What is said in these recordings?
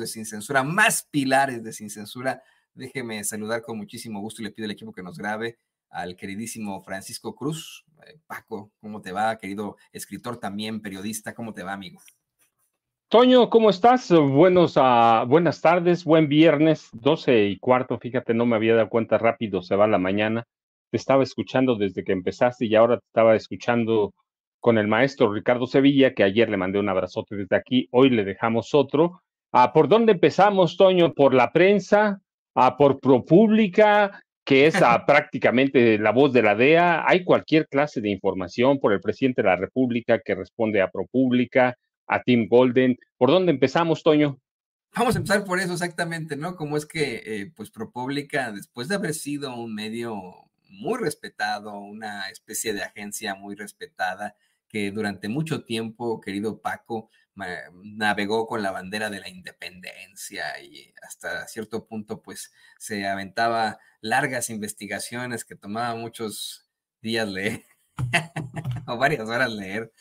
de Sin Censura, más pilares de Sin Censura. Déjeme saludar con muchísimo gusto y le pido al equipo que nos grabe al queridísimo Francisco Cruz. Paco, ¿cómo te va? Querido escritor también, periodista, ¿cómo te va, amigo? Toño, ¿cómo estás? Buenas tardes, buen viernes, 12:15, fíjate, no me había dado cuenta, rápido se va la mañana. Te estaba escuchando desde que empezaste y ahora te estaba escuchando con el maestro Ricardo Sevilla, que ayer le mandé un abrazote desde aquí, hoy le dejamos otro. ¿Por dónde empezamos, Toño? ¿Por la prensa? ¿Por ProPública, que es prácticamente la voz de la DEA? ¿Hay cualquier clase de información por el presidente de la República que responde a ProPública, a Tim Golden? ¿Por dónde empezamos, Toño? Vamos a empezar por eso exactamente, ¿no? Cómo es que, pues, ProPublica, después de haber sido un medio muy respetado, una especie de agencia muy respetada, que durante mucho tiempo, querido Paco, navegó con la bandera de la independencia y hasta cierto punto, pues, se aventaba largas investigaciones que tomaba muchos días leer o varias horas leer.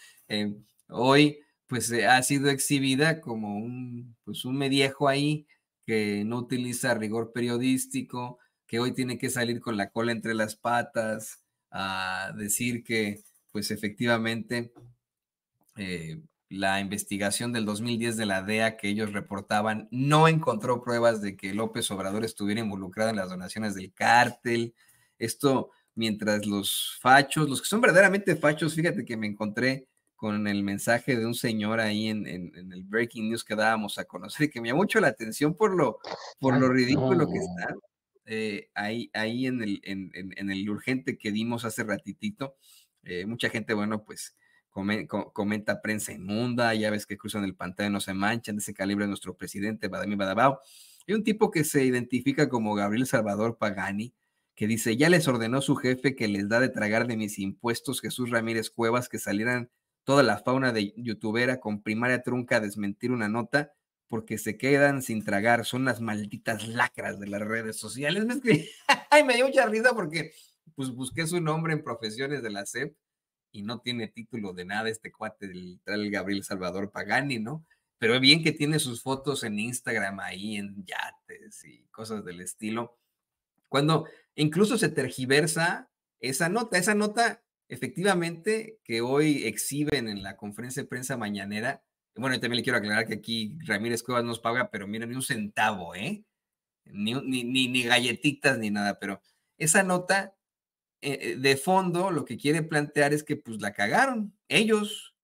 Hoy pues ha sido exhibida como pues un mediejo ahí que no utiliza rigor periodístico, que hoy tiene que salir con la cola entre las patas a decir que pues efectivamente la investigación del 2010 de la DEA que ellos reportaban no encontró pruebas de que López Obrador estuviera involucrado en las donaciones del cártel. Esto mientras los fachos, los que son verdaderamente fachos, fíjate que me encontré con el mensaje de un señor ahí en el breaking news que dábamos a conocer y que me llamó mucho la atención por lo ridículo que está. Ahí en el urgente que dimos hace ratitito, mucha gente, bueno, pues comenta prensa inmunda, ya ves que cruzan el pantano y no se manchan, de ese calibre nuestro presidente Badamí Badabao. Hay un tipo que se identifica como Gabriel Salvador Pagani, que dice, ya les ordenó su jefe que les da de tragar de mis impuestos Jesús Ramírez Cuevas, que salieran toda la fauna de youtubera con primaria trunca a desmentir una nota, porque se quedan sin tragar, son las malditas lacras de las redes sociales. Ay, me dio mucha risa porque pues busqué su nombre en profesiones de la SEP y no tiene título de nada este cuate del tal Gabriel Salvador Pagani, ¿no? Pero bien que tiene sus fotos en Instagram ahí en yates y cosas del estilo. Cuando incluso se tergiversa esa nota efectivamente que hoy exhiben en la conferencia de prensa mañanera. Bueno, yo también le quiero aclarar que aquí Ramírez Cuevas nos paga, pero miren, ni un centavo, ¿eh? Ni galletitas ni nada, pero esa nota de fondo lo que quiere plantear es que pues la cagaron ellos.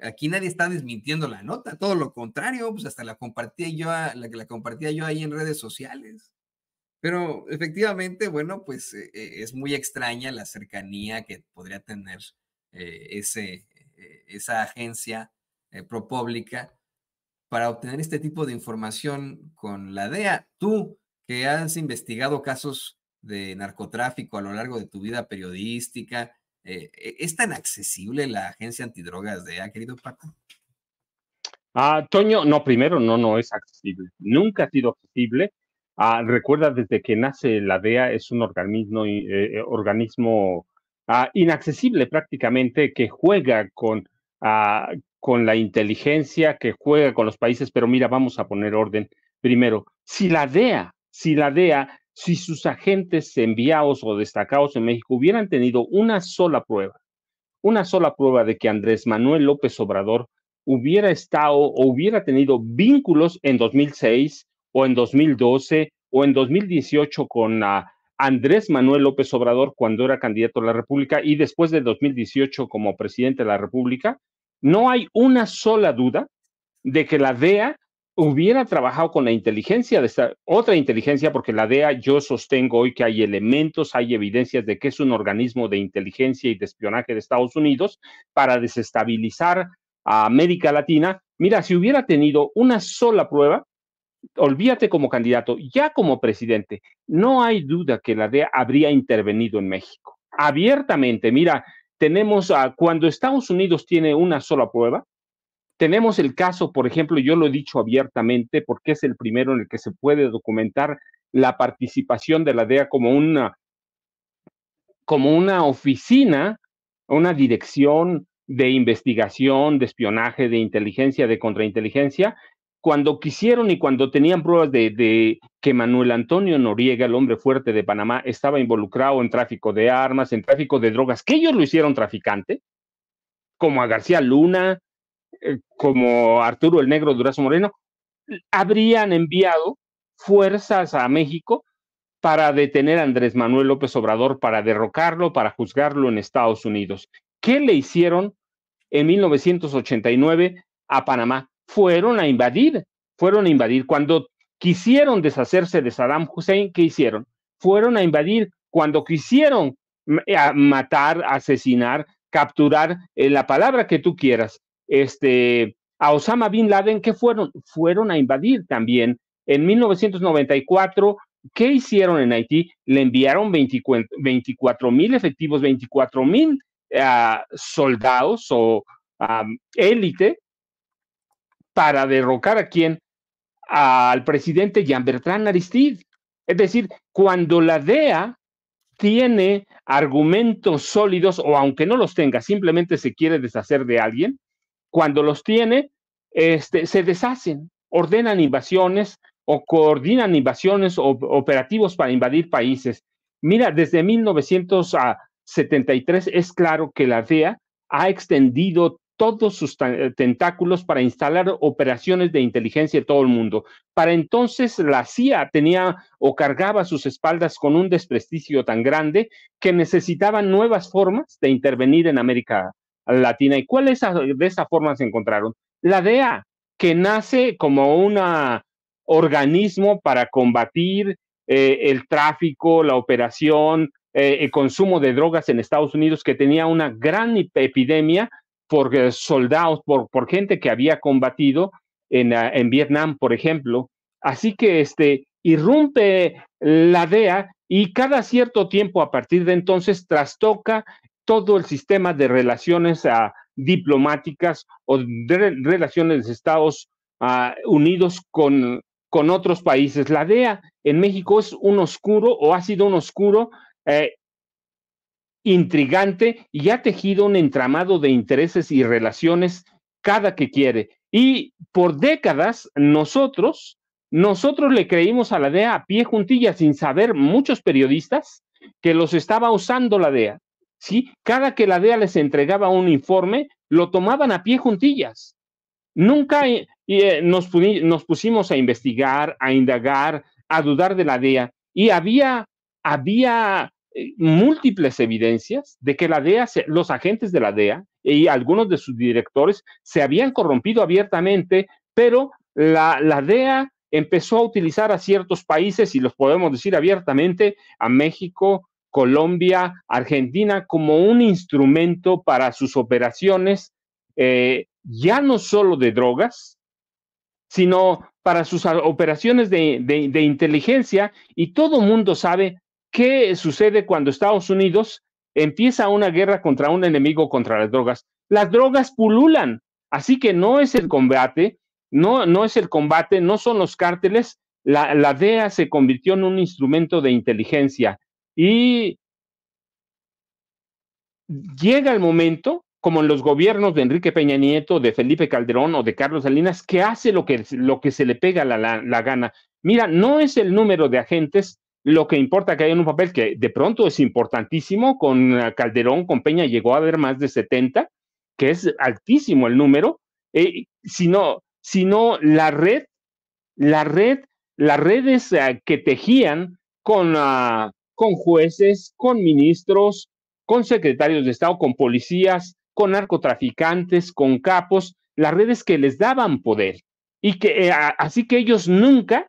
Aquí nadie está desmintiendo la nota, todo lo contrario, pues hasta la compartía yo ahí en redes sociales. Pero efectivamente, bueno, pues es muy extraña la cercanía que podría tener esa agencia ProPublica para obtener este tipo de información con la DEA. Tú, que has investigado casos de narcotráfico a lo largo de tu vida periodística, ¿es tan accesible la agencia antidrogas DEA, querido Paco? Toño, no, primero, no es accesible. Nunca ha sido accesible. Recuerda, desde que nace la DEA es un organismo inaccesible prácticamente, que juega con la inteligencia, que juega con los países, pero mira, vamos a poner orden. Primero, si sus agentes enviados o destacados en México hubieran tenido una sola prueba de que Andrés Manuel López Obrador hubiera estado o hubiera tenido vínculos en 2006 o en 2012 o en 2018 con Andrés Manuel López Obrador cuando era candidato a la República y después de 2018 como presidente de la República, no hay una sola duda de que la DEA hubiera trabajado con la inteligencia de esta otra inteligencia, porque la DEA, yo sostengo hoy que hay elementos, hay evidencias de que es un organismo de inteligencia y de espionaje de Estados Unidos para desestabilizar a América Latina. Mira, si hubiera tenido una sola prueba, olvídate como candidato, ya como presidente, no hay duda que la DEA habría intervenido en México. Abiertamente, mira, tenemos cuando Estados Unidos tiene una sola prueba, tenemos el caso, por ejemplo, yo lo he dicho abiertamente porque es el primero en el que se puede documentar la participación de la DEA como una oficina, una dirección de investigación, de espionaje, de inteligencia, de contrainteligencia, cuando quisieron y cuando tenían pruebas de que Manuel Antonio Noriega, el hombre fuerte de Panamá, estaba involucrado en tráfico de armas, en tráfico de drogas, que ellos lo hicieron traficante, como a García Luna, como Arturo el Negro Durazo Moreno, habrían enviado fuerzas a México para detener a Andrés Manuel López Obrador, para derrocarlo, para juzgarlo en Estados Unidos. ¿Qué le hicieron en 1989 a Panamá? Fueron a invadir. Cuando quisieron deshacerse de Saddam Hussein, ¿qué hicieron? Fueron a invadir. Cuando quisieron matar, asesinar, capturar, la palabra que tú quieras, a Osama Bin Laden, ¿qué fueron? Fueron a invadir también. En 1994, ¿qué hicieron en Haití? Le enviaron 24,000 efectivos, 24,000 soldados o élite para derrocar a quién? Al presidente Jean-Bertrand Aristide. Es decir, cuando la DEA tiene argumentos sólidos, o aunque no los tenga, simplemente se quiere deshacer de alguien, cuando los tiene, se deshacen, ordenan invasiones o coordinan invasiones o operativos para invadir países. Mira, desde 1973 es claro que la DEA ha extendido todos sus tentáculos para instalar operaciones de inteligencia en todo el mundo. Para entonces la CIA tenía o cargaba a sus espaldas con un desprestigio tan grande que necesitaban nuevas formas de intervenir en América Latina. ¿Y cuáles de esas formas se encontraron? La DEA, que nace como un organismo para combatir el tráfico, la operación, el consumo de drogas en Estados Unidos, que tenía una gran epidemia por soldados, por gente que había combatido en Vietnam, por ejemplo. Así que irrumpe la DEA y cada cierto tiempo a partir de entonces trastoca todo el sistema de relaciones diplomáticas o de relaciones de Estados Unidos con otros países. La DEA en México es un oscuro o ha sido un oscuro intrigante y ha tejido un entramado de intereses y relaciones cada que quiere. Y por décadas nosotros le creímos a la DEA a pie juntillas sin saber, muchos periodistas, que los estaba usando la DEA. ¿Sí? Cada que la DEA les entregaba un informe, lo tomaban a pie juntillas. Nunca nos pusimos a investigar, a indagar, a dudar de la DEA. Y había múltiples evidencias de que la DEA, los agentes de la DEA y algunos de sus directores se habían corrompido abiertamente, pero la DEA empezó a utilizar a ciertos países, y los podemos decir abiertamente, a México, Colombia, Argentina, como un instrumento para sus operaciones, ya no solo de drogas, sino para sus operaciones de inteligencia. Y todo mundo sabe qué sucede cuando Estados Unidos empieza una guerra contra un enemigo, contra las drogas. Las drogas pululan, así que no es el combate, no es el combate, no son los cárteles. La DEA se convirtió en un instrumento de inteligencia y llega el momento, como en los gobiernos de Enrique Peña Nieto, de Felipe Calderón o de Carlos Salinas, que hace lo que se le pega la gana. Mira, no es el número de agentes lo que importa, que haya un papel que de pronto es importantísimo. Con Calderón, con Peña llegó a haber más de 70, que es altísimo el número, sino las redes que tejían con jueces, con ministros, con secretarios de Estado, con policías, con narcotraficantes, con capos, las redes que les daban poder. Y que así que ellos nunca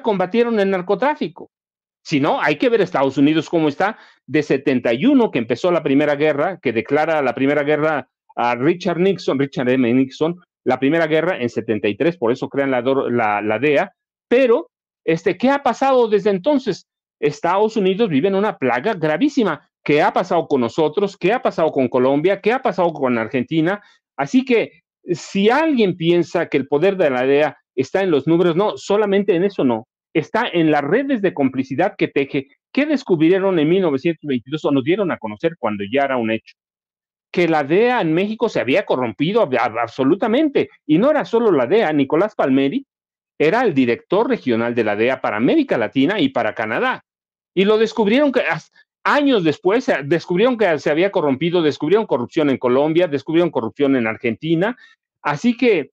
combatieron el narcotráfico. Si no, hay que ver Estados Unidos cómo está, de 71, que empezó la Primera Guerra, que declara la Primera Guerra a Richard M. Nixon, la Primera Guerra en 73, por eso crean la DEA. Pero, ¿qué ha pasado desde entonces? Estados Unidos vive en una plaga gravísima. ¿Qué ha pasado con nosotros? ¿Qué ha pasado con Colombia? ¿Qué ha pasado con Argentina? Así que, si alguien piensa que el poder de la DEA está en los números, no, solamente en eso no. Está en las redes de complicidad que teje, que descubrieron en 1922 o nos dieron a conocer cuando ya era un hecho. que la DEA en México se había corrompido absolutamente. Y no era solo la DEA, Nicolás Palmeri era el director regional de la DEA para América Latina y para Canadá. Y lo descubrieron que años después, descubrieron que se había corrompido, descubrieron corrupción en Colombia, descubrieron corrupción en Argentina. Así que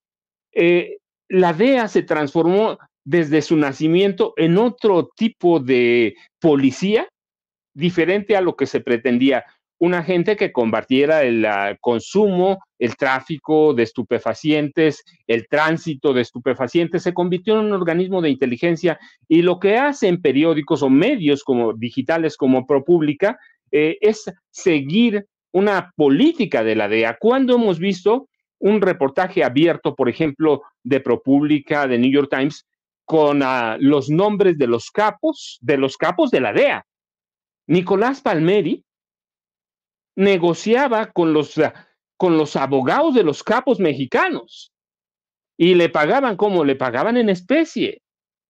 la DEA se transformó desde su nacimiento en otro tipo de policía diferente a lo que se pretendía. Un agente que combatiera el consumo, el tráfico de estupefacientes, el tránsito de estupefacientes, se convirtió en un organismo de inteligencia y lo que hacen periódicos o medios como digitales como ProPublica es seguir una política de la DEA. ¿Cuándo hemos visto un reportaje abierto, por ejemplo, de ProPublica, de New York Times, con los nombres de los capos de la DEA? Nicolás Palmeri negociaba con los abogados de los capos mexicanos y le pagaban ¿cómo? Le pagaban en especie.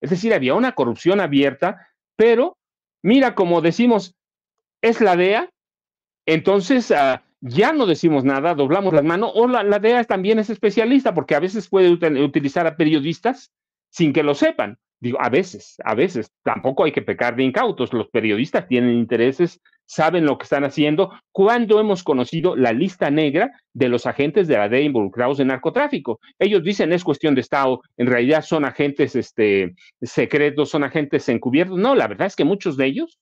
Es decir, había una corrupción abierta, pero mira, como decimos, es la DEA, entonces ya no decimos nada, doblamos las manos, o la DEA también es especialista, porque a veces puede utilizar a periodistas sin que lo sepan. Digo, a veces, tampoco hay que pecar de incautos, los periodistas tienen intereses, saben lo que están haciendo. ¿Cuándo hemos conocido la lista negra de los agentes de la DEA involucrados en narcotráfico? Ellos dicen es cuestión de Estado, en realidad son agentes secretos, son agentes encubiertos. No, la verdad es que muchos de ellos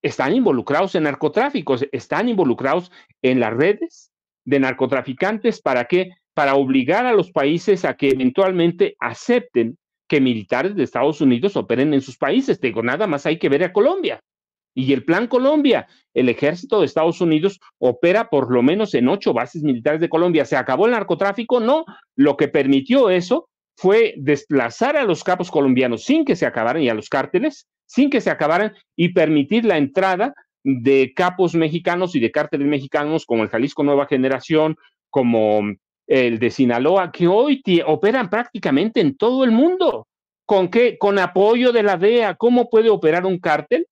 están involucrados en narcotráfico, están involucrados en las redes de narcotraficantes. ¿Para qué? Para obligar a los países a que eventualmente acepten que militares de Estados Unidos operen en sus países. Te digo, nada más hay que ver a Colombia. Y el Plan Colombia, el ejército de Estados Unidos opera por lo menos en 8 bases militares de Colombia. ¿Se acabó el narcotráfico? No. Lo que permitió eso fue desplazar a los capos colombianos sin que se acabaran y a los cárteles, sin que se acabaran y permitir la entrada de capos mexicanos y de cárteles mexicanos como el Jalisco Nueva Generación, como el de Sinaloa, que hoy operan prácticamente en todo el mundo. ¿Con qué? Con apoyo de la DEA. ¿Cómo puede operar un cártel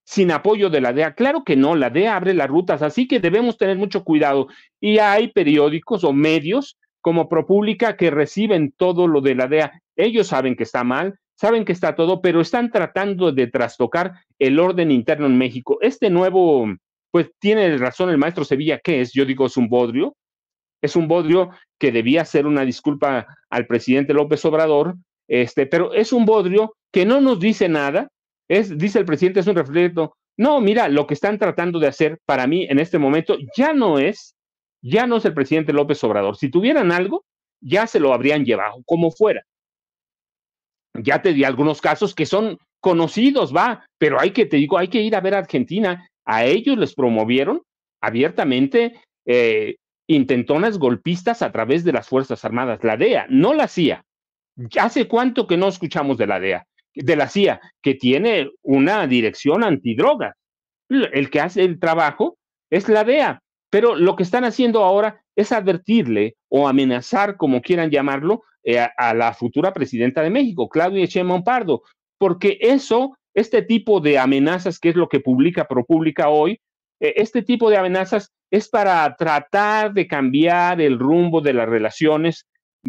sin apoyo de la DEA? Claro que no, la DEA abre las rutas, así que debemos tener mucho cuidado. Y hay periódicos o medios como ProPublica que reciben todo lo de la DEA. Ellos saben que está mal, saben que está todo, pero están tratando de trastocar el orden interno en México. Este nuevo, pues tiene razón el maestro Sevilla, ¿qué es? Yo digo, es un bodrio. Es un bodrio que debía ser una disculpa al presidente López Obrador, pero es un bodrio que no nos dice nada. Dice el presidente, es un reflejo. No, mira, lo que están tratando de hacer para mí en este momento ya no es el presidente López Obrador. Si tuvieran algo, ya se lo habrían llevado, como fuera. Ya te di algunos casos que son conocidos, pero hay que ir a ver a Argentina. A ellos les promovieron abiertamente intentonas golpistas a través de las Fuerzas Armadas. La DEA, no la CIA. ¿Hace cuánto que no escuchamos de la DEA? De la CIA, que tiene una dirección antidrogas. El que hace el trabajo es la DEA, pero lo que están haciendo ahora es advertirle o amenazar, como quieran llamarlo, a la futura presidenta de México, Claudia Sheinbaum Pardo, porque este tipo de amenazas, que es lo que publica ProPublica hoy, este tipo de amenazas es para tratar de cambiar el rumbo de las relaciones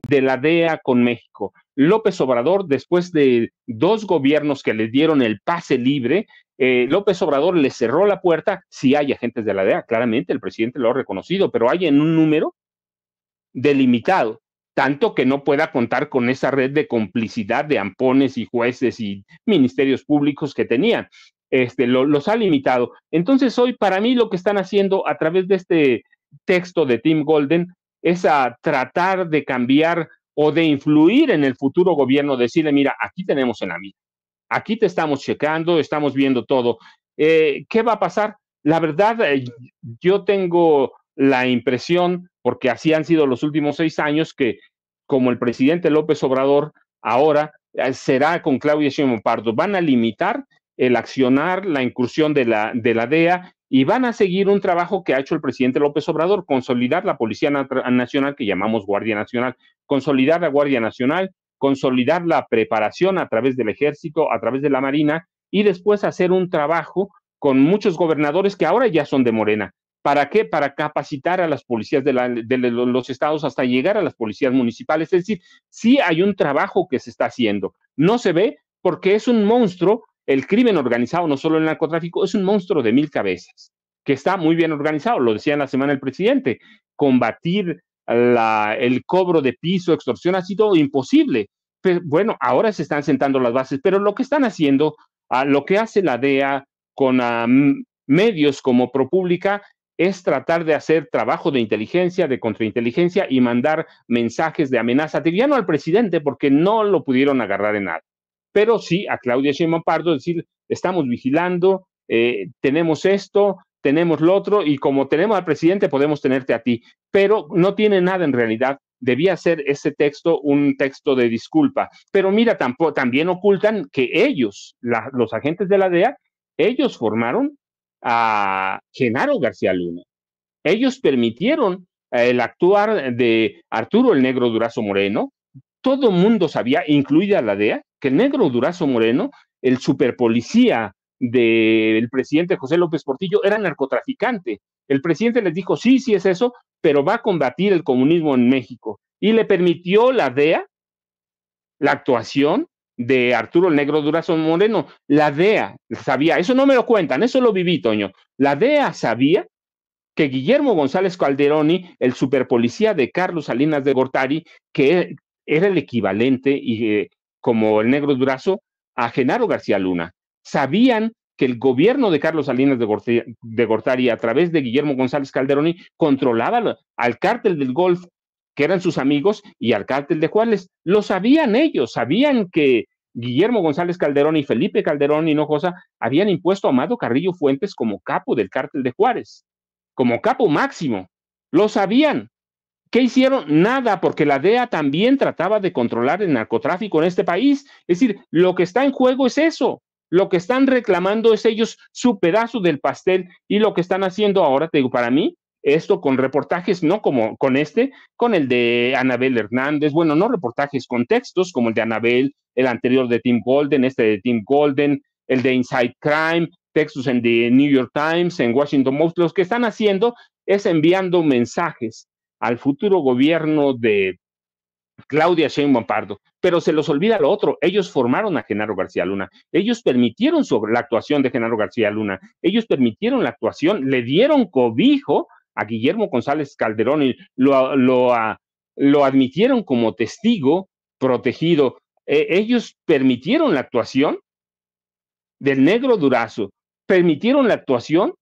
de la DEA con México. López Obrador, después de 2 gobiernos que le dieron el pase libre, López Obrador le cerró la puerta. Sí hay agentes de la DEA, claramente el presidente lo ha reconocido, pero hay en un número delimitado, tanto que no pueda contar con esa red de complicidad de ampones y jueces y ministerios públicos que tenían. Los ha limitado. Entonces hoy para mí lo que están haciendo a través de este texto de Tim Golden es a tratar de cambiar o de influir en el futuro gobierno, decirle, mira, aquí tenemos en la mira, aquí te estamos checando, estamos viendo todo. ¿Qué va a pasar? La verdad, yo tengo la impresión, porque así han sido los últimos 6 años, que como el presidente López Obrador ahora será con Claudia Sheinbaum Pardo, van a limitar el accionar, la incursión de la DEA, y van a seguir un trabajo que ha hecho el presidente López Obrador, consolidar la Policía Nacional, que llamamos Guardia Nacional, consolidar la Guardia Nacional, consolidar la preparación a través del Ejército, a través de la Marina, y después hacer un trabajo con muchos gobernadores que ahora ya son de Morena. ¿Para qué? Para capacitar a las policías de los estados hasta llegar a las policías municipales. Es decir, sí hay un trabajo que se está haciendo. No se ve porque es un monstruo. El crimen organizado, no solo el narcotráfico, es un monstruo de 1000 cabezas, que está muy bien organizado. Lo decía en la semana el presidente. Combatir el cobro de piso, extorsión, ha sido imposible. Pero, bueno, ahora se están sentando las bases, pero lo que están haciendo, lo que hace la DEA con medios como ProPublica, es tratar de hacer trabajo de inteligencia, de contrainteligencia y mandar mensajes de amenaza, ya no al presidente porque no lo pudieron agarrar en nada, pero sí a Claudia Sheinbaum Pardo, decir, estamos vigilando, tenemos esto, tenemos lo otro, y como tenemos al presidente podemos tenerte a ti, pero no tiene nada en realidad. Debía ser ese texto un texto de disculpa, pero mira, también ocultan que ellos, los agentes de la DEA, ellos formaron a Genaro García Luna. Ellos permitieron el actuar de Arturo el Negro Durazo Moreno. Todo mundo sabía, incluida la DEA, que el Negro Durazo Moreno, el superpolicía del presidente José López Portillo, era narcotraficante. El presidente les dijo, sí, sí es eso, pero va a combatir el comunismo en México. Y le permitió la DEA la actuación de Arturo el Negro Durazo Moreno. La DEA sabía, eso no me lo cuentan, eso lo viví, Toño. La DEA sabía que Guillermo González Calderoni, el superpolicía de Carlos Salinas de Gortari, que era el equivalente como el Negro Durazo a Genaro García Luna, sabían que el gobierno de Carlos Salinas de Gortari, a través de Guillermo González Calderoni, controlaba al cártel del Golfo, que eran sus amigos, y al cártel de Juárez. Lo sabían ellos, sabían que Guillermo González Calderón y Felipe Calderón Hinojosa habían impuesto a Amado Carrillo Fuentes como capo del cártel de Juárez, como capo máximo. Lo sabían. ¿Qué hicieron? Nada, porque la DEA también trataba de controlar el narcotráfico en este país. Es decir, lo que está en juego es eso. Lo que están reclamando es ellos su pedazo del pastel, y lo que están haciendo ahora, te digo, para mí, esto con reportajes, no como con con el de Anabel Hernández, bueno, no reportajes, con textos como el de Anabel, el anterior de Tim Golden, este de Tim Golden, el de Inside Crime, textos en The New York Times, en Washington Post. Los que están haciendo es enviando mensajes al futuro gobierno de Claudia Sheinbaum Pardo, pero se los olvida lo otro. Ellos formaron a Genaro García Luna, ellos permitieron sobre la actuación de Genaro García Luna, ellos permitieron la actuación, le dieron cobijo a Guillermo González Calderón y lo admitieron como testigo protegido. Ellos permitieron la actuación del Negro Durazo, permitieron la actuación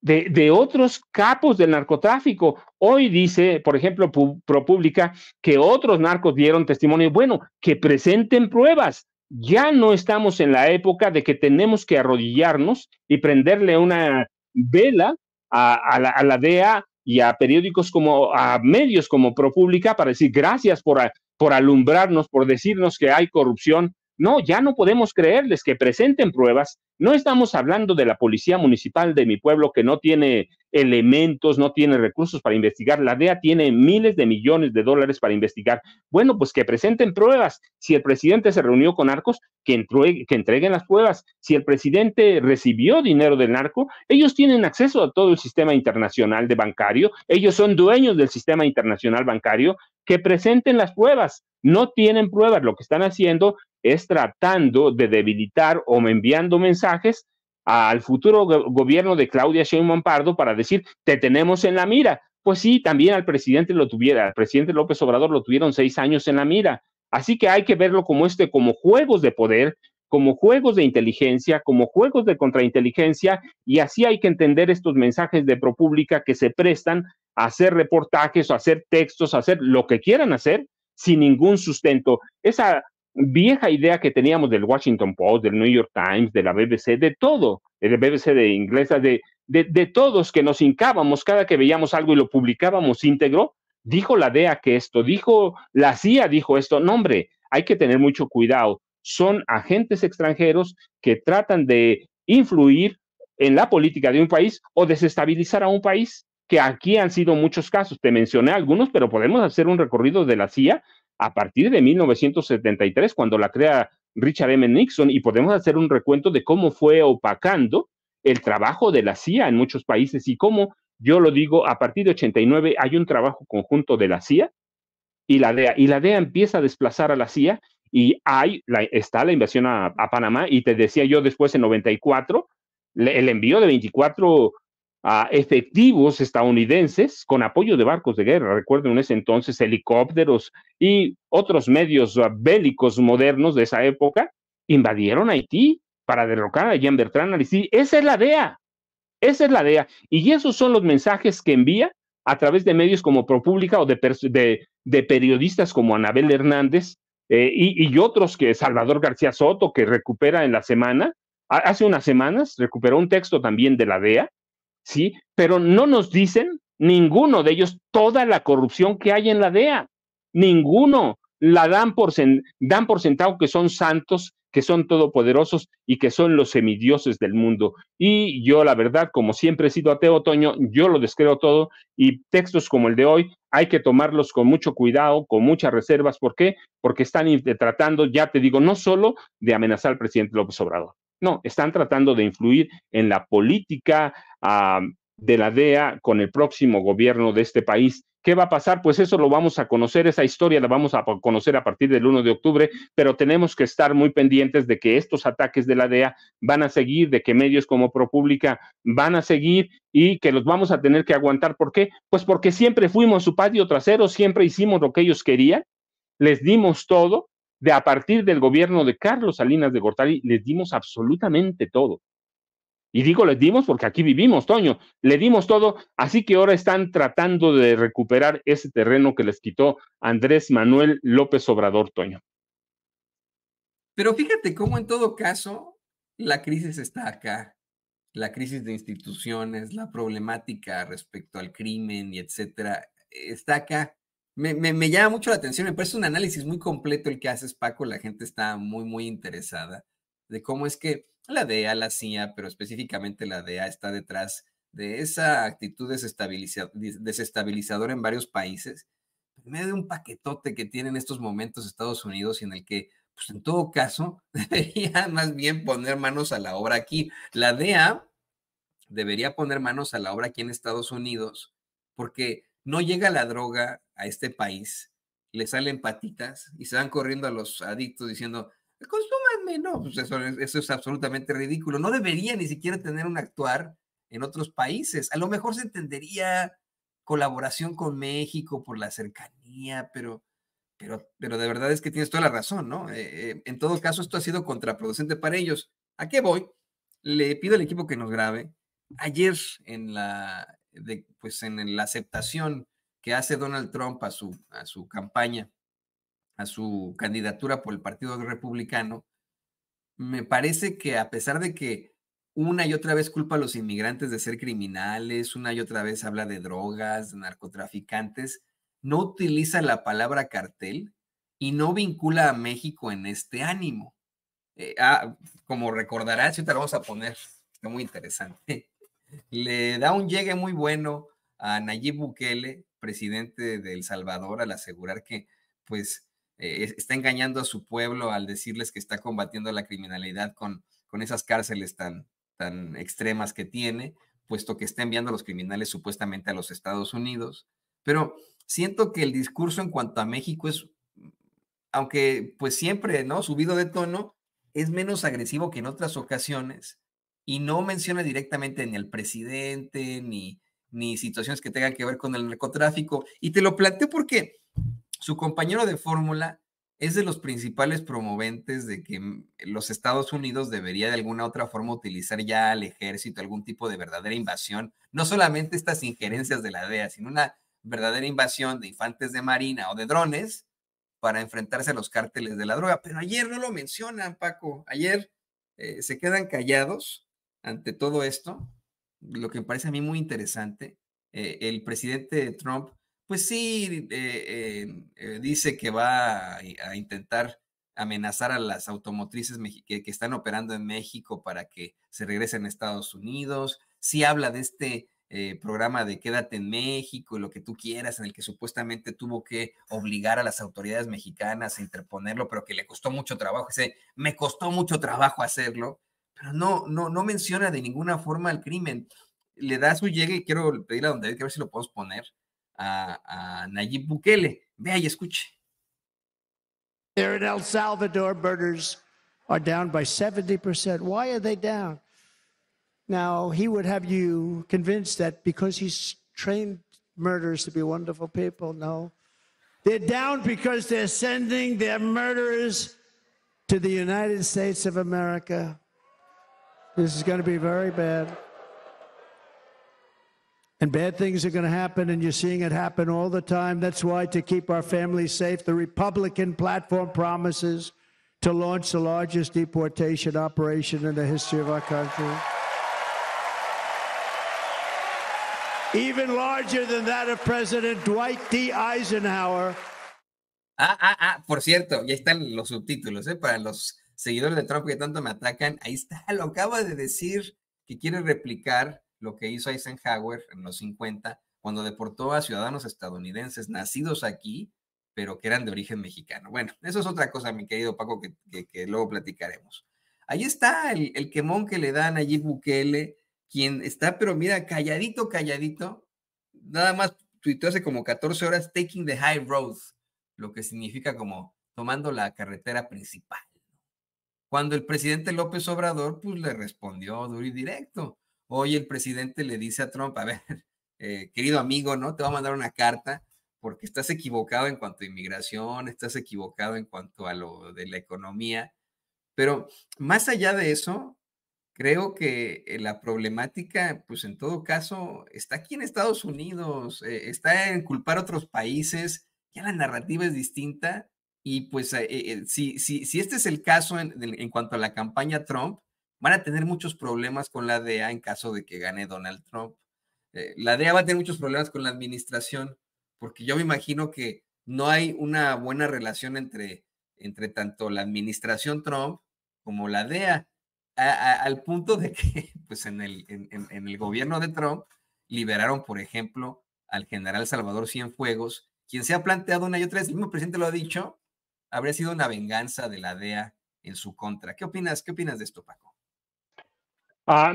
de otros capos del narcotráfico. Hoy dice, por ejemplo, ProPublica, que otros narcos dieron testimonio. Bueno, que presenten pruebas. Ya no estamos en la época de que tenemos que arrodillarnos y prenderle una vela a la DEA y a periódicos a medios como ProPublica para decir gracias por alumbrarnos, por decirnos que hay corrupción. No, ya no podemos creerles, que presenten pruebas. No estamos hablando de la policía municipal de mi pueblo, que no tiene elementos, no tiene recursos para investigar. La DEA tiene miles de millones de dólares para investigar. Bueno, pues que presenten pruebas. Si el presidente se reunió con narcos, que entreguen las pruebas. Si el presidente recibió dinero del narco, ellos tienen acceso a todo el sistema internacional de bancario. Ellos son dueños del sistema internacional bancario. Que presenten las pruebas. No tienen pruebas. Lo que están haciendo es tratando de debilitar o enviando mensajes al futuro gobierno de Claudia Sheinbaum Pardo para decir, te tenemos en la mira. Pues sí, también al presidente López Obrador lo tuvieron 6 años en la mira. Así que hay que verlo como juegos de poder, como juegos de inteligencia, como juegos de contrainteligencia, y así hay que entender estos mensajes de ProPublica que se prestan a hacer reportajes o a hacer textos, a hacer lo que quieran hacer sin ningún sustento. Esa vieja idea que teníamos del Washington Post, del New York Times, de la BBC, de todo, de BBC de inglesa, de todos, que nos hincábamos cada que veíamos algo y lo publicábamos íntegro. Dijo la DEA que esto, dijo la CIA, dijo esto. No, hombre, hay que tener mucho cuidado. Son agentes extranjeros que tratan de influir en la política de un país o desestabilizar a un país, que aquí han sido muchos casos. Te mencioné algunos, pero podemos hacer un recorrido de la CIA a partir de 1973, cuando la crea Richard M. Nixon, y podemos hacer un recuento de cómo fue opacando el trabajo de la CIA en muchos países y cómo, yo lo digo, a partir de 89 hay un trabajo conjunto de la CIA y la DEA, y la DEA empieza a desplazar a la CIA y está la invasión a Panamá y te decía yo después en 94, el envío de 24 efectivos estadounidenses con apoyo de barcos de guerra, recuerdo en ese entonces helicópteros y otros medios bélicos modernos de esa época, invadieron Haití para derrocar a Jean Bertrand Aristide. Esa es la DEA, esa es la DEA. Y esos son los mensajes que envía a través de medios como ProPublica o de periodistas como Anabel Hernández y otros que Salvador García Soto, que recupera en la semana, hace unas semanas, recuperó un texto también de la DEA, ¿sí? Pero no nos dicen, ninguno de ellos, toda la corrupción que hay en la DEA. Ninguno. La dan por sentado que son santos, que son todopoderosos y que son los semidioses del mundo. Y yo, la verdad, como siempre he sido ateo, Toño, yo lo descreo todo y textos como el de hoy hay que tomarlos con mucho cuidado, con muchas reservas. ¿Por qué? Porque están tratando, ya te digo, no solo de amenazar al presidente López Obrador, no, están tratando de influir en la política de la DEA con el próximo gobierno de este país. ¿Qué va a pasar? Pues eso lo vamos a conocer, esa historia la vamos a conocer a partir del 1 de octubre, pero tenemos que estar muy pendientes de que estos ataques de la DEA van a seguir, de que medios como ProPublica van a seguir y que los vamos a tener que aguantar. ¿Por qué? Pues porque siempre fuimos su patio trasero, siempre hicimos lo que ellos querían, les dimos todo, de a partir del gobierno de Carlos Salinas de Gortari, les dimos absolutamente todo. Y digo les dimos porque aquí vivimos, Toño, le dimos todo, así que ahora están tratando de recuperar ese terreno que les quitó Andrés Manuel López Obrador, Toño. Pero fíjate cómo en todo caso la crisis está acá, la crisis de instituciones, la problemática respecto al crimen y etcétera, está acá. Me llama mucho la atención, me parece un análisis muy completo el que haces, Paco, la gente está muy interesada de cómo es que la DEA, la CIA, pero específicamente la DEA está detrás de esa actitud desestabilizadora en varios países, en medio de un paquetote que tiene en estos momentos Estados Unidos y en el que, pues en todo caso, debería más bien poner manos a la obra aquí. La DEA debería poner manos a la obra aquí en Estados Unidos, porque no llega la droga a este país, le salen patitas y se van corriendo a los adictos diciendo, consúmanme, no, pues eso es absolutamente ridículo. No debería ni siquiera tener un actuar en otros países. A lo mejor se entendería colaboración con México por la cercanía, pero de verdad es que tienes toda la razón, ¿no? En todo caso, esto ha sido contraproducente para ellos. ¿A qué voy? Le pido al equipo que nos grabe. Ayer pues en la aceptación que hace Donald Trump a su campaña, a su candidatura por el Partido Republicano, me parece que a pesar de que una y otra vez culpa a los inmigrantes de ser criminales, una y otra vez habla de drogas, de narcotraficantes, no utiliza la palabra cartel y no vincula a México en este ánimo. Como recordarás, ahorita lo vamos a poner, está muy interesante. Le da un llegue muy bueno a Nayib Bukele, presidente de El Salvador, al asegurar que pues está engañando a su pueblo al decirles que está combatiendo la criminalidad con esas cárceles tan extremas que tiene, puesto que está enviando a los criminales supuestamente a los Estados Unidos. Pero siento que el discurso en cuanto a México es, aunque pues siempre, ¿no? Subido de tono, es menos agresivo que en otras ocasiones y no menciona directamente ni al presidente ni situaciones que tengan que ver con el narcotráfico. Y te lo planteo porque su compañero de fórmula es de los principales promoventes de que los Estados Unidos debería de alguna otra forma utilizar ya al ejército, algún tipo de verdadera invasión, no solamente estas injerencias de la DEA, sino una verdadera invasión de infantes de marina o de drones para enfrentarse a los cárteles de la droga. Pero ayer no lo mencionan, Paco. Ayer se quedan callados ante todo esto, lo que me parece a mí muy interesante. El presidente Trump, pues sí, dice que va a intentar amenazar a las automotrices que están operando en México para que se regresen a Estados Unidos. Sí habla de este programa de Quédate en México y lo que tú quieras, en el que supuestamente tuvo que obligar a las autoridades mexicanas a interponerlo, pero que le costó mucho trabajo. Me costó mucho trabajo hacerlo. no menciona de ninguna forma el crimen. Le da su llegue, y quiero pedirle a don David que a ver si lo podemos poner, a Nayib Bukele. Vea y escuche. There in El Salvador, murders are down by 70%. Why are they down? Now, he would have you convinced that because he's trained murderers to be wonderful people. No. They're down because they're sending their murderers to the United States of America. This is going to be very bad. And bad things are going to happen, and you're seeing it happen all the time. That's why, to keep our families safe, the Republican platform promises to launch the largest deportation operation in the history of our country. Even larger than that of President Dwight D. Eisenhower. Por cierto, ya están los subtítulos, para los seguidores de Trump que tanto me atacan. Ahí está, lo acaba de decir, que quiere replicar lo que hizo Eisenhower en los 50, cuando deportó a ciudadanos estadounidenses nacidos aquí, pero que eran de origen mexicano. Bueno, eso es otra cosa, mi querido Paco, que luego platicaremos. Ahí está el quemón que le da a Nayib Bukele, quien está, pero mira, calladito, nada más tuiteó hace como 14 horas, taking the high road, lo que significa como tomando la carretera principal. Cuando el presidente López Obrador, pues le respondió duro y directo. Hoy el presidente le dice a Trump, a ver, querido amigo, ¿no? Te voy a mandar una carta porque estás equivocado en cuanto a inmigración, estás equivocado en cuanto a lo de la economía. Pero más allá de eso, creo que la problemática, pues en todo caso, está aquí en Estados Unidos, está en culpar a otros países, ya la narrativa es distinta, y pues si este es el caso en cuanto a la campaña Trump, van a tener muchos problemas con la DEA en caso de que gane Donald Trump. La DEA va a tener muchos problemas con la administración, porque yo me imagino que no hay una buena relación entre tanto la administración Trump como la DEA, al punto de que pues en el gobierno de Trump liberaron, por ejemplo, al general Salvador Cienfuegos, quien se ha planteado una y otra vez, el mismo presidente lo ha dicho, habría sido una venganza de la DEA en su contra. ¿Qué opinas de esto, Paco?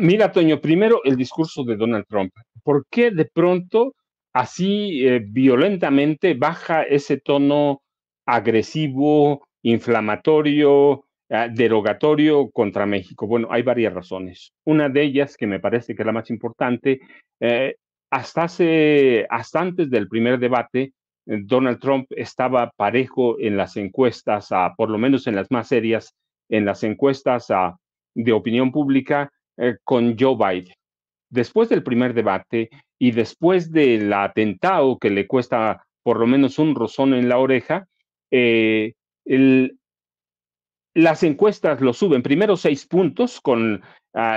Mira, Toño, primero el discurso de Donald Trump. ¿Por qué de pronto así violentamente baja ese tono agresivo, inflamatorio, derogatorio contra México? Bueno, hay varias razones. Una de ellas, que me parece que es la más importante, hasta antes del primer debate, Donald Trump estaba parejo en las encuestas, por lo menos en las más serias, en las encuestas de opinión pública, con Joe Biden. Después del primer debate y después del atentado que le cuesta por lo menos un rozón en la oreja, las encuestas lo suben primero 6 puntos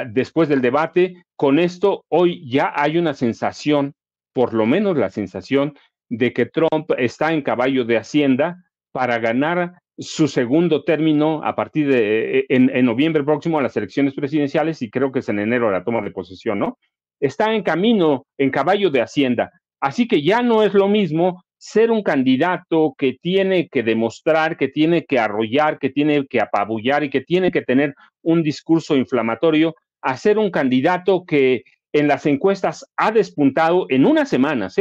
después del debate. Con esto, hoy ya hay una sensación, por lo menos la sensación, de que Trump está en caballo de Hacienda para ganar su segundo término a partir de en noviembre próximo a las elecciones presidenciales, y creo que es en enero la toma de posesión, ¿no? Está en camino, en caballo de Hacienda. Así que ya no es lo mismo ser un candidato que tiene que demostrar, que tiene que arrollar, que tiene que apabullar y que tiene que tener un discurso inflamatorio, a ser un candidato que en las encuestas ha despuntado en unas semanas,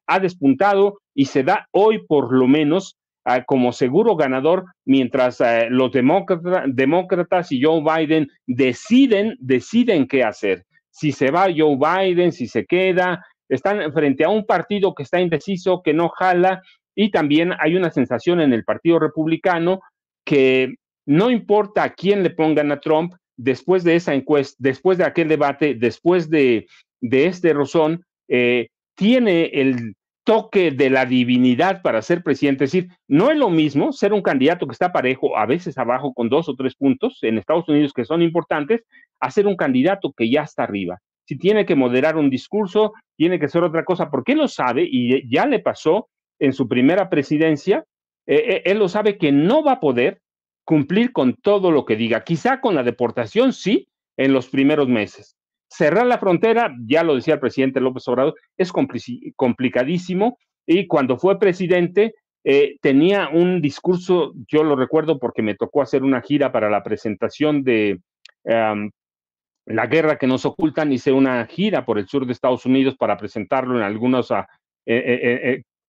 ha despuntado y se da hoy por lo menos como seguro ganador, mientras los demócratas y Joe Biden deciden qué hacer. Si se va Joe Biden, si se queda, están frente a un partido que está indeciso, que no jala, y también hay una sensación en el Partido Republicano que no importa a quién le pongan a Trump, después de esa encuesta, después de aquel debate, después de este rozón, tiene el toque de la divinidad para ser presidente. Es decir, no es lo mismo ser un candidato que está parejo, a veces abajo con 2 o 3 puntos en Estados Unidos que son importantes, a ser un candidato que ya está arriba. Si tiene que moderar un discurso, tiene que ser otra cosa, porque él lo sabe y ya le pasó en su primera presidencia. Él lo sabe que no va a poder cumplir con todo lo que diga. Quizá con la deportación sí, en los primeros meses. Cerrar la frontera, ya lo decía el presidente López Obrador, es complicadísimo, y cuando fue presidente tenía un discurso, yo lo recuerdo porque me tocó hacer una gira para la presentación de La guerra que nos ocultan, hice una gira por el sur de Estados Unidos para presentarlo en algunos,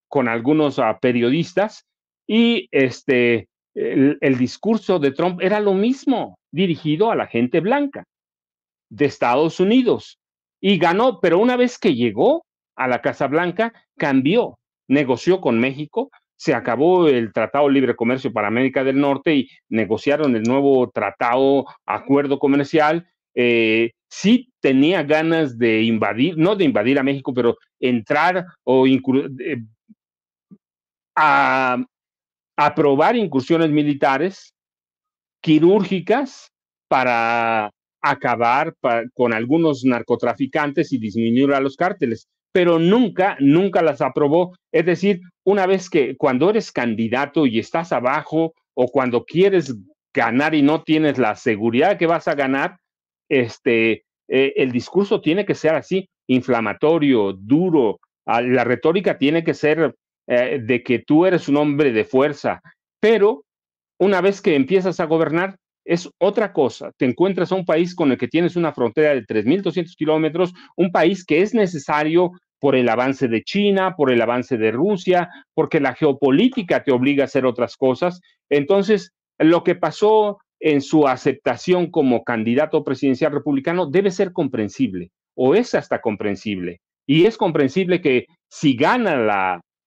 con algunos periodistas, y el discurso de Trump era lo mismo, dirigido a la gente blanca de Estados Unidos, y ganó, pero una vez que llegó a la Casa Blanca, cambió, negoció con México, se acabó el Tratado de Libre Comercio para América del Norte y negociaron el nuevo tratado, acuerdo comercial. Sí tenía ganas de invadir, no de invadir a México, pero entrar o a aprobar incursiones militares quirúrgicas para acabar con algunos narcotraficantes y disminuir a los cárteles, pero nunca las aprobó. Es decir, una vez que cuando eres candidato y estás abajo, o cuando quieres ganar y no tienes la seguridad que vas a ganar, el discurso tiene que ser así, inflamatorio, duro. La retórica tiene que ser de que tú eres un hombre de fuerza, pero una vez que empiezas a gobernar, es otra cosa. Te encuentras a un país con el que tienes una frontera de 3.200 kilómetros, un país que es necesario por el avance de China, por el avance de Rusia, porque la geopolítica te obliga a hacer otras cosas. Entonces, lo que pasó en su aceptación como candidato presidencial republicano debe ser comprensible, o es hasta comprensible. Y es comprensible que si gana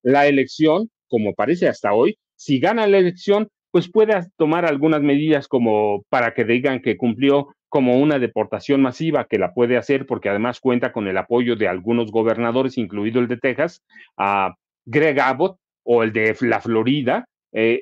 la elección, como parece hasta hoy, si gana la elección, pues pueda tomar algunas medidas como para que digan que cumplió, como una deportación masiva, que la puede hacer porque además cuenta con el apoyo de algunos gobernadores, incluido el de Texas, a Greg Abbott, o el de la Florida,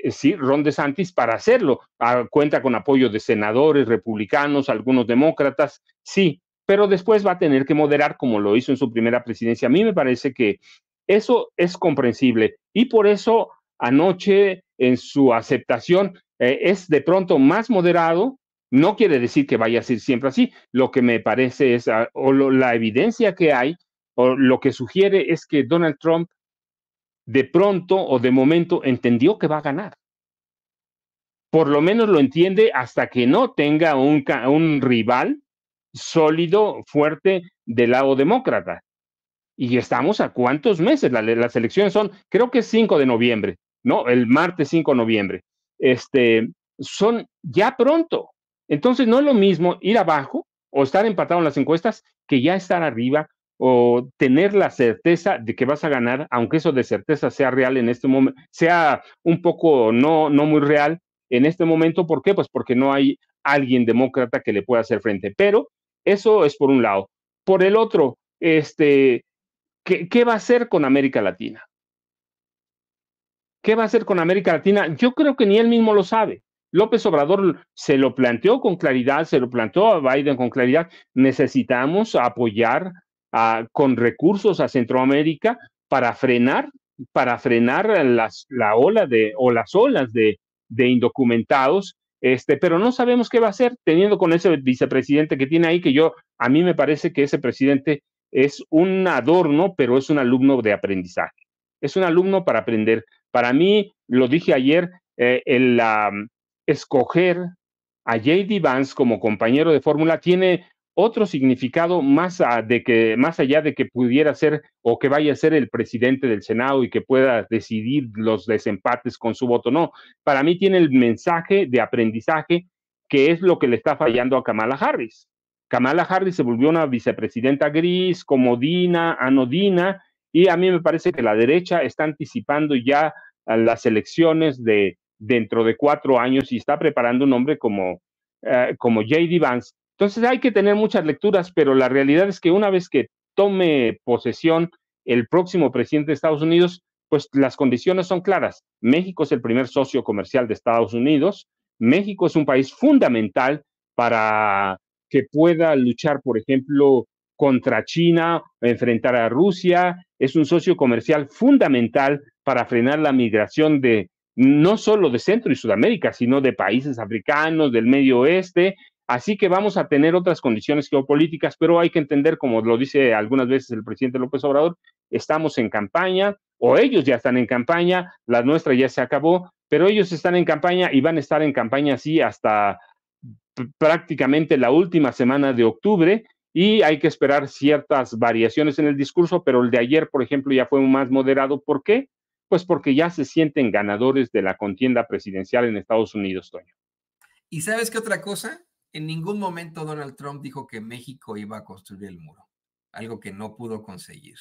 sí, Ron DeSantis, para hacerlo. Cuenta con apoyo de senadores republicanos, algunos demócratas, sí, pero después va a tener que moderar como lo hizo en su primera presidencia. A mí me parece que eso es comprensible, y por eso anoche en su aceptación es de pronto más moderado. No quiere decir que vaya a ser siempre así. Lo que me parece es, la evidencia que hay, o lo que sugiere, es que Donald Trump de pronto o de momento entendió que va a ganar. Por lo menos lo entiende hasta que no tenga un rival sólido, fuerte del lado demócrata. Y estamos a cuántos meses. Las elecciones son, creo que es 5 de noviembre, ¿no? El martes 5 de noviembre. Son ya pronto. Entonces no es lo mismo ir abajo o estar empatado en las encuestas que ya estar arriba, o tener la certeza de que vas a ganar, aunque eso de certeza sea real en este momento, sea un poco no muy real en este momento. ¿Por qué? Pues porque no hay alguien demócrata que le pueda hacer frente. Pero eso es por un lado. Por el otro, ¿qué va a hacer con América Latina? ¿Qué va a hacer con América Latina? Yo creo que ni él mismo lo sabe. López Obrador se lo planteó con claridad, se lo planteó a Biden con claridad. Necesitamos apoyar con recursos a Centroamérica para frenar la ola o las olas de indocumentados, pero no sabemos qué va a hacer teniendo con ese vicepresidente que tiene ahí, que a mí me parece que ese presidente es un adorno, pero es un alumno de aprendizaje. Es un alumno para aprender. Para mí, lo dije ayer, escoger a J.D. Vance como compañero de fórmula tiene otro significado más allá de que pudiera ser o que vaya a ser el presidente del Senado y que pueda decidir los desempates con su voto. No, para mí tiene el mensaje de aprendizaje, que es lo que le está fallando a Kamala Harris. Kamala Harris se volvió una vicepresidenta gris, comodina, anodina, y a mí me parece que la derecha está anticipando ya a las elecciones de dentro de 4 años y está preparando un hombre como J.D. Vance. Entonces hay que tener muchas lecturas, pero la realidad es que una vez que tome posesión el próximo presidente de Estados Unidos, pues las condiciones son claras. México es el primer socio comercial de Estados Unidos. México es un país fundamental para que pueda luchar, por ejemplo, contra China, enfrentar a Rusia. Es un socio comercial fundamental para frenar la migración no solo de Centro y Sudamérica, sino de países africanos, del Medio Oeste. Así que vamos a tener otras condiciones geopolíticas, pero hay que entender, como lo dice algunas veces el presidente López Obrador, estamos en campaña, o ellos ya están en campaña, la nuestra ya se acabó, pero ellos están en campaña y van a estar en campaña así hasta prácticamente la última semana de octubre y hay que esperar ciertas variaciones en el discurso, pero el de ayer, por ejemplo, ya fue más moderado. ¿Por qué? Pues porque ya se sienten ganadores de la contienda presidencial en Estados Unidos, Toño. ¿Y sabes qué otra cosa? En ningún momento Donald Trump dijo que México iba a construir el muro, algo que no pudo conseguir.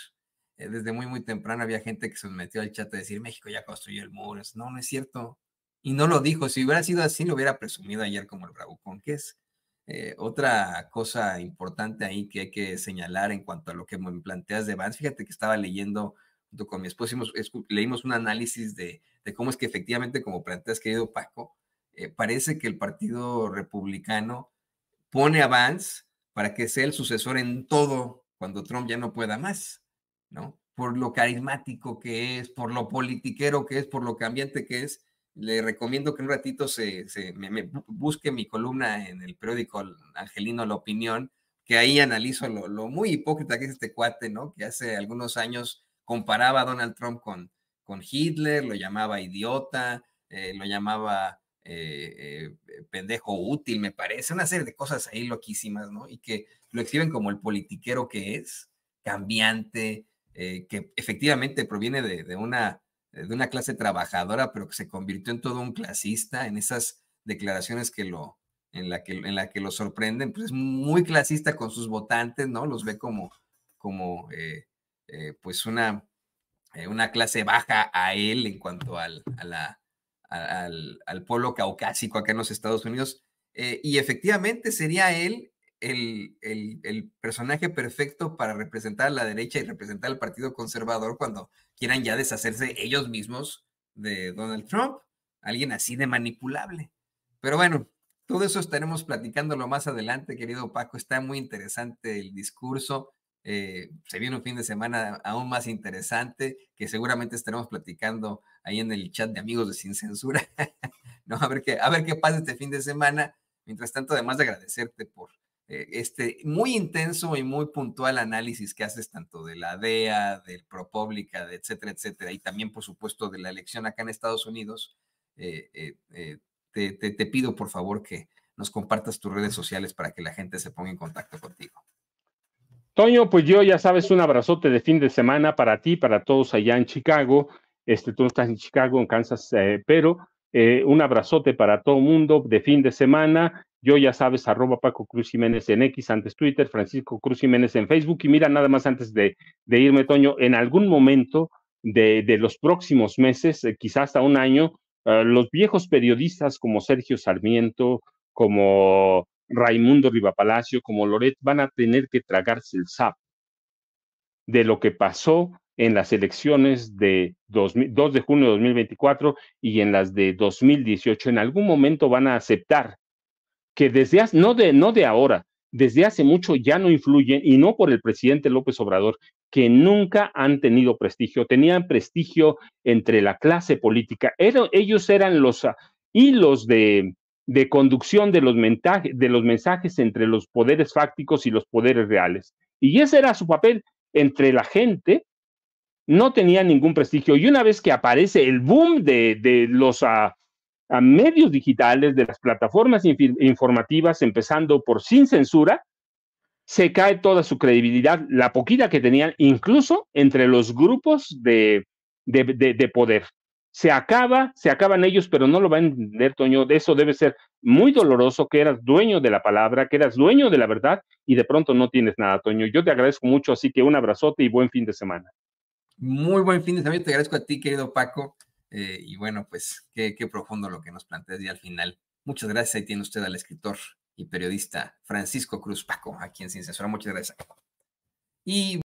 Desde muy temprano había gente que se metió al chat a decir México ya construyó el muro. No, no es cierto. Y no lo dijo. Si hubiera sido así, lo hubiera presumido ayer como el bravucón que es. Otra cosa importante ahí que hay que señalar en cuanto a lo que me planteas de Vance, fíjate que estaba leyendo junto con mi esposo, leímos un análisis de cómo es que efectivamente, como planteas, querido Paco, parece que el Partido Republicano pone a Vance para que sea el sucesor en todo cuando Trump ya no pueda más, ¿no? Por lo carismático que es, por lo politiquero que es, por lo cambiante que es. Le recomiendo que un ratito me busque mi columna en el periódico Angelino La Opinión, que ahí analizo lo muy hipócrita que es este cuate, ¿no? Que hace algunos años comparaba a Donald Trump con Hitler, lo llamaba idiota, lo llamaba pendejo útil, me parece, una serie de cosas ahí loquísimas, ¿no? Y que lo exhiben como el politiquero que es, cambiante, que efectivamente proviene de una clase trabajadora, pero que se convirtió en todo un clasista en esas declaraciones en la que lo sorprenden, pues es muy clasista con sus votantes, ¿no? Los ve como pues una clase baja a él en cuanto al pueblo caucásico acá en los Estados Unidos. Y efectivamente sería él el personaje perfecto para representar a la derecha y representar al Partido Conservador cuando quieran ya deshacerse ellos mismos de Donald Trump, alguien así de manipulable. Pero bueno, todo eso estaremos platicándolo más adelante, querido Paco. Está muy interesante el discurso. Se viene un fin de semana aún más interesante que seguramente estaremos platicando ahí en el chat de amigos de Sin Censura. ¿No? A ver qué pasa este fin de semana. Mientras tanto, además de agradecerte por este muy intenso y muy puntual análisis que haces tanto de la DEA, del ProPublica, de etcétera, etcétera, y también, por supuesto, de la elección acá en Estados Unidos, te pido, por favor, que nos compartas tus redes sociales para que la gente se ponga en contacto contigo. Toño, pues yo ya sabes, un abrazote de fin de semana para ti, para todos allá en Chicago. Tú estás en Chicago, en Kansas, pero un abrazote para todo el mundo de fin de semana. Yo ya sabes, @Paco Cruz Jiménez en X, antes Twitter, Francisco Cruz Jiménez en Facebook. Y mira, nada más antes de irme, Toño, en algún momento de los próximos meses, quizás hasta un año, los viejos periodistas como Sergio Sarmiento, como Raimundo Rivapalacio, como Loret, van a tener que tragarse el sapo de lo que pasó en las elecciones de 2 de junio de 2024 y en las de 2018. En algún momento van a aceptar que desde hace, no de ahora, desde hace mucho ya no influyen, y no por el presidente López Obrador, que nunca han tenido prestigio. Tenían prestigio entre la clase política. Ellos eran los hilos de conducción de los mensajes entre los poderes fácticos y los poderes reales. Y ese era su papel entre la gente. No tenía ningún prestigio. Y una vez que aparece el boom de los a medios digitales, de las plataformas informativas, empezando por Sin Censura, se cae toda su credibilidad, la poquita que tenían, incluso entre los grupos de poder. Se acaban ellos, pero no lo van a entender, Toño. De eso debe ser muy doloroso, que eras dueño de la palabra, que eras dueño de la verdad, y de pronto no tienes nada, Toño. Yo te agradezco mucho, así que un abrazote y buen fin de semana. Muy buen fin de semana, te agradezco a ti, querido Paco. Y bueno, pues qué profundo lo que nos planteas ya al final. Muchas gracias. Ahí tiene usted al escritor y periodista Francisco Cruz Paco, aquí en Sin Censura. Muchas gracias. Y